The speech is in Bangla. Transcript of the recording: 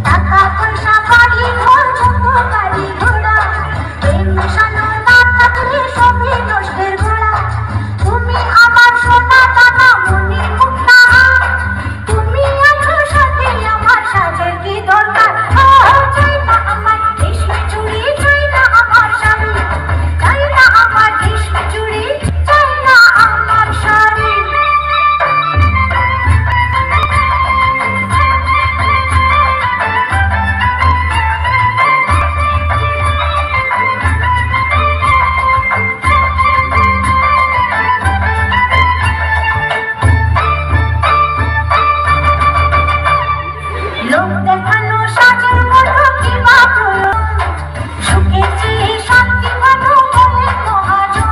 টাকা পয়সা বাড়ি ঘর যত গাড়ি ঘোড়া প্রেম মেশানো না থাকলে সবই নষ্টের ঘোড়া। তুমি আমার সোনা দানা মনি মুক্তা, তুমি আছো সাথে আমার সাজের কি দরকার। চাই না আমার রেশমি চুড়ি, চাই না আমার শাড়ি, চাই না আমার রেশমি চুড়ি, চাই না আমার শাড়ি। লোক দেখানো সাজের মতো কি বা প্রয়োজন, সুখের চেয়ে শান্তি ভালো বলে মহাজন।